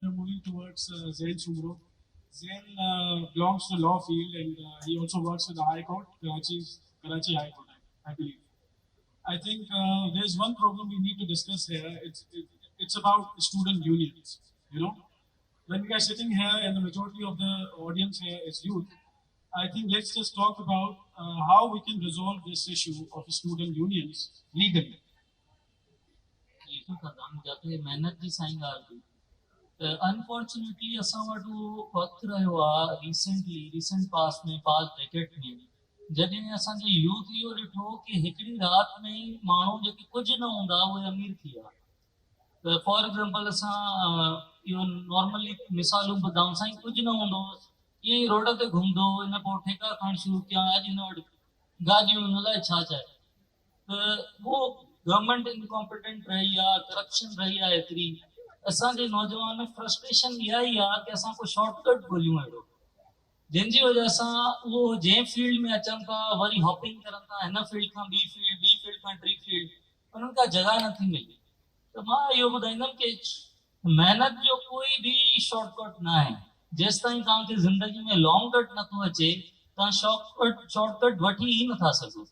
We're moving towards Zain Soomro. Zain belongs to the law field and he also works with the High Court, Karachi High Court, I believe. I think there's one problem we need to discuss here. It's about student unions. You know, when we are sitting here and the majority of the audience here is youth, I think let's just talk about how we can resolve this issue of student unions legally. मेहनत जी साईं ॻाल्हि unfortunately असां वटि उहो वक़्तु रहियो आहे recent पास decade में जॾहिं असांजे यूथ इहो ॾिठो कि हिकिड़ी राति में ई माण्हू जेके कुझु न हूंदा उहे अमीर थी विया। त फॉर एग्जाम्पल असां इहो नॉर्मली मिसालूं ॿुधाऊं, साईं कुझु न हूंदो ईअं ई रोड ते घुमंदो, हिन पोइ ठेका खणणु शुरू कया, अॼु हिन वटि गाॾियूं हिन लाइ छा चए। त उहो गवर्नमेंट इनकॉम्पिटेंट रही आहे, करप्शन रही आहे एतिरी। असांजे नौजवान में फ्रस्ट्रेशन इहा ई आहे कि असां को शॉर्टकट ॻोल्हियूं अहिड़ो जंहिंजी वजह सां उहो जंहिं फील्ड में अचनि था वरी हॉपिंग करनि था, हिन फील्ड खां ॿी फील्ड खां टी फील्ड, उन्हनि खां जॻह नथी मिले। त मां इहो ॿुधाईंदुमि कि महिनत जो कोई बि शॉर्टकट न आहे। जेसि ताईं तव्हांखे ज़िंदगी में लॉन्ग कट नथो अचे तव्हां शॉर्टकट वठी ई नथा सघो।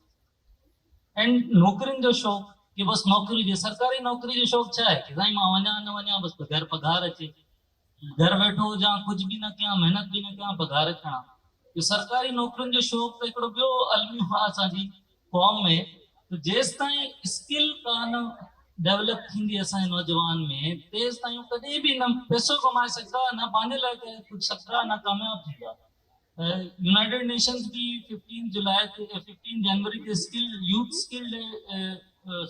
एंड नौकरियुनि जो शौक़ कि बस नौकरी जे सरकारी नौकरी जो शौक़ छा आहे कि साईं मां वञा न वञा बस घर पघार अचे, घर वेठो हुजां कुछ भी न कयां, मेहनत भी न कयां, पघार खणा। ये सरकारी नौकरियुनि जो शौक़ त हिकिड़ो ॿियो अलमी आहे असांजी क़ौम में। त जेसि ताईं स्किल कान डेवलप थींदी असांजे नौजवान में तेसि ताईं कॾहिं बि न पैसो कमाए सघंदा, न पंहिंजे लाइ कुझु सघंदा, न कामयाब थींदा। यूनाइटेड नेशंस भी 15 जनवरी के यूथ स्किल डे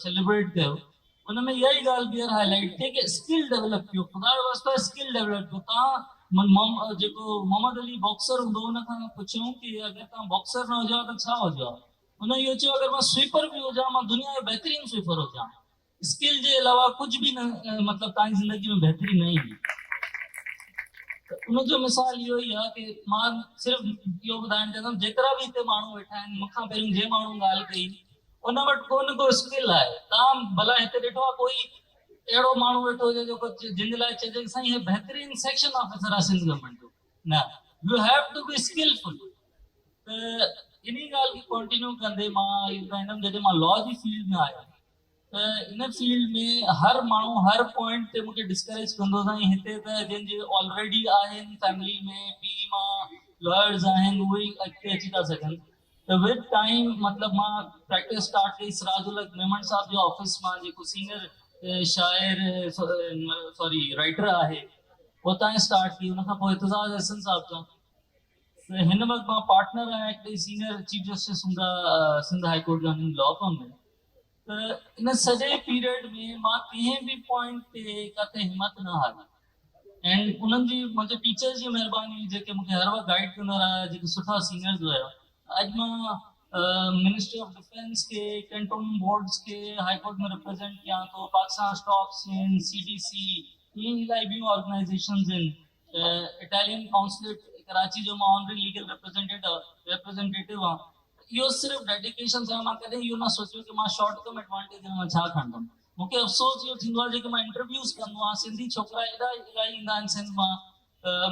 सेलिब्रेट कयो। उनमें इहा ई ॻाल्हि ॿीहर हाईलाइट थिए कि स्किल डेवलप कयो, ख़ुदा जो वास्ता स्किल डेवलप कयो। तव्हां जेको मोहम्मद अली बॉक्सर हूंदो हुन खां पुछियो कि अगरि तव्हां बॉक्सर न हुजो त छा हुजो, हुन इहो चयो अगरि मां स्वीपर बि हुजां, मां दुनिया जो बहितरीन स्वीपर हुजां। स्किल जे अलावा कुझु बि न, मतिलबु तव्हांजी ज़िंदगी में बहितरी न ईंदी। उनजो मिसाल इहो ई आहे कि मां सिर्फ़ु इहो ॿुधाइणु चाहींदुमि जेतिरा बि हिते माण्हू वेठा आहिनि, मूंखां पहिरियों जे माण्हू ॻाल्हि कई उन वटि को स्किल आहे। तव्हां भला हिते ॾिठो आहे कोई अहिड़ो माण्हू वेठो हुजे जेको जंहिंजे लाइ चइजे कि साईं हे बहितरीन सेक्शन ऑफिसर आहे सिंध गवर्नमेंट जो, न, you have to be skilful. त इन ॻाल्हि खे कंटिन्यू कंदे मां इहो ॿुधाईंदुमि जॾहिं मां लॉ जी फील्ड में आहियां त इन फील्ड में हर माण्हू हर पॉइंट ते मूंखे डिस्करेज कंदो साईं हिते त जंहिंजे ऑलरेडी आहिनि फैमिली में पीउ मां लॉयर्स आहिनि उहे ई अॻिते अची था सघनि। त विद टाइम मतिलबु मां प्रैक्टिस स्टार्ट कई सिराजुल मेमन साहब जो ऑफिस मां, जेको सीनियर शाइर सॉरी राइटर आहे, उतां स्टार्ट की। उनखां पोइ इतज़ाज़ हसन साहब सां हिन वक़्तु मां पार्टनर आहियां हिकिड़ी सीनियर चीफ जस्टिस हूंदा सिंध हाई कोर्ट जा लॉ फर्म में। त इन सॼे पीरियड में मां कंहिं बि पॉइंट ते किथे हिमत न हारी। एंड उन्हनि जी मुंहिंजे टीचर्स जी महिरबानी जेके मूंखे हर वक़्तु गाइड कंदा रहिया, जेके सुठा सीनियर्स हुया। अॼु मां मिनिस्ट्री ऑफ डिफेंस के, कैंटोनमेंट बोर्ड्स के हाई कोर्ट में रिप्रेजेंट किया तो, पाकिस्तान स्टॉक एक्सचेंज, CDC, इन इलाही ॿियूं ऑर्गेनाइजेशंस आहिनि। इटालियन काउंसलेट कराची जो मां ऑनरी लीगल रिप्रेजेंटेटिव आहे। इहो सिर्फ़ु डेडिकेशन सां, मां कॾहिं इहो न सोचियो कि मां शॉर्ट टर्म एडवांटेज में मां छा खणंदुमि। मूंखे अफ़सोस इहो थींदो आहे जेके मां इंटरव्यूज़ कंदो आहियां, सिंधी छोकिरा इलाही ईंदा आहिनि सिंध मां,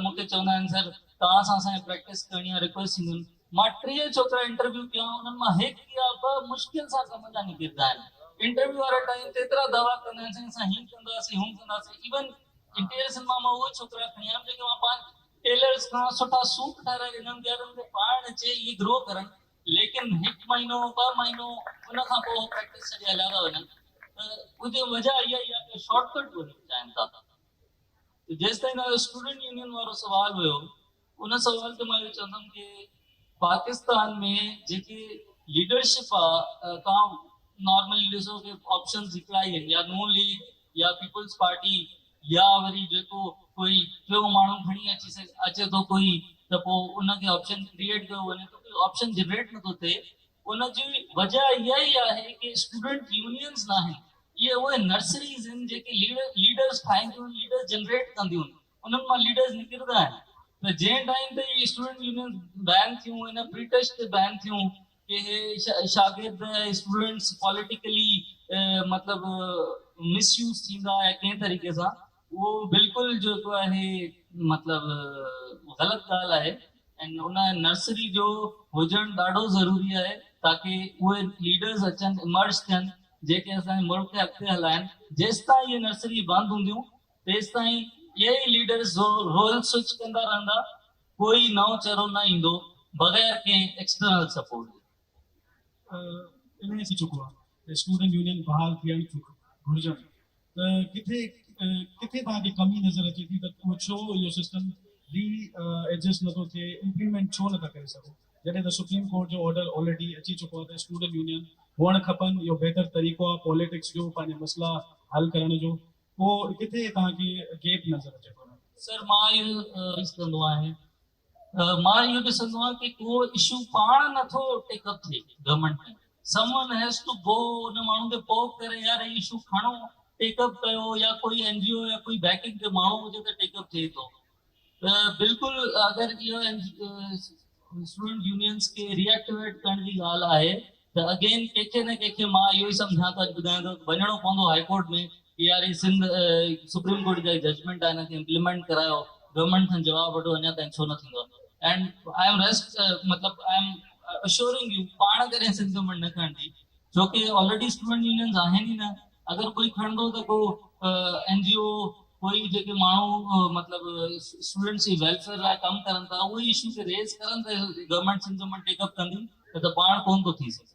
मूंखे चवंदा आहिनि सर तव्हां सां असांखे प्रैक्टिस करणी आहे, रिक्वेस्ट थींदियूं आहिनि। मां 3 छोकिरा इंटरव्यू कया, उन्हनि मां हिकु या ॿ मुश्किल सां कम जा निकिरंदा आहिनि। इंटरव्यू वारे टाइम ते एतिरा दावा कंदा आहिनि असां हीअं कंदासीं हूअं कंदासीं। इवन इंटीरियर सिंध मां उहे छोकिरा खणी आयुमि जेके मां टेलर्स खां सुठा सूट ठाराए ॾिनमि कि उन्हनि खे पाइण अचे, इहे ग्रो करनि, लेकिन 1 महीनो 2 महीनो उन खां पोइ प्रैक्टिस छॾे हलिया था वञनि। त उनजी वजह इहा ई आहे कि शॉर्टकट ॻोल्हणु चाहिनि था। जेसि ताईं स्टूडेंट यूनियन वारो सुवाल हुयो, उन सवाल ते मां इहो चवंदुमि कि पाकिस्तान में जेके लीडरशिप आहे, तव्हां नॉर्मली ॾिसो कि ऑप्शंस हिकिड़ा ई आहिनि, या नून लीग या पीपल्स पार्टी, या वरी जेको कोई ॿियो माण्हू खणी अचे थो कोई, त पोइ उनखे ऑप्शन क्रिएट कयो वञे थो, कोई ऑप्शन जनरेट नथो थिए। उनजी वजह इहा ई आहे कि स्टूडेंट यूनियंस न आहिनि। ये उहे नर्सरीज़ आहिनि जेके लीडर्स ठाहींदियूं आहिनि, लीडर्स जनरेट कंदियूं आहिनि, उन्हनि मां लीडर्स निकिरंदा आहिनि। त जंहिं टाइम ते इहे स्टूडेंट यूनियन बैन थियूं, हिन प्री टेस्ट ते बैन थियूं कि हे शागिर्द स्टूडेंट्स पॉलिटिकली मतिलबु मिसयूज़ थींदा या कंहिं तरीक़े सां, वो बिल्कुल जेको आहे मतलब ग़लत ॻाल्हि आहे ऐं उन नर्सरी जो हुजणु ॾाढो ज़रूरी आहे ताकी उहे लीडर्स अचनि इमर्ज थियनि जेके असांजे मुल्क खे अॻिते हलाइनि। जेसि ताईं इहे नर्सरी बंदि हूंदियूं तेसि ताईं इहे ई लीडर्स रोल स्विच कंदा रहंदा, कोई नओं चेहरो न ईंदो बग़ैर कंहिं एक्सटर्नल सपोर्ट। इन्हें थी चुको आहे स्टूडेंट यूनियन बहाल थियणु घुरिजनि त किथे किथे तव्हांखे कमी नज़र अचे थी त उहो छो इहो सिस्टम री एडजस्ट नथो थिए, इम्प्लीमेंट छो नथा करे सघो जॾहिं त सुप्रीम कोर्ट जो ऑर्डर ऑलरेडी अची चुको आहे त स्टूडेंट यूनियन हुअणु खपनि, इहो बहितर तरीक़ो आहे पॉलिटिक्स जो पंहिंजे मसइला हल करण जो, पोइ किथे तव्हांखे गैप नज़र अचे थो? सर मां इहो कंदो आहियां, मां इहो ॾिसंदो आहियां कि को इशू पाण नथो टेकअप थिए गवर्नमेंट में, someone has to go उन माण्हू खे पोक करे यार इशू खणो टेकअप कयो, या कोई एनजीओ या कोई बैकिंग के माण्हू हुजे त टेकअप थिए थो। बिल्कुलु अगरि इहो स्टूडेंट यूनियंस खे रिएक्टिवेट करण जी ॻाल्हि आहे त अगेन कंहिंखे न कंहिंखे मां इहो ई सम्झां थो, ॿुधायां थो वञिणो पवंदो हाई कोर्ट में कि यार ही सिंध सुप्रीम कोर्ट जा जजमेंट आहे हिनखे इम्प्लीमेंट करायो, गवर्नमेंट खां जवाब वठो अञा ताईं छो न थींदो। एंड आई एम रेस्ट मतलब आई एम assuring you पाण करे सिंध गवर्नमेंट न खणंदी, छो कि ऑलरेडी स्टूडेंट यूनियंस आहिनि ई न। अगर कोई खणंदो त को एनजीओ कोई जेके माण्हू मतलब स्टूडेंट्स जी वेलफेयर लाइ कमु करनि था उहे इशू खे रेज़ करनि त गवर्नमेंट सिंध गवर्नमेंट टेकअप कंदी, त पाण कोन थो थी सघे।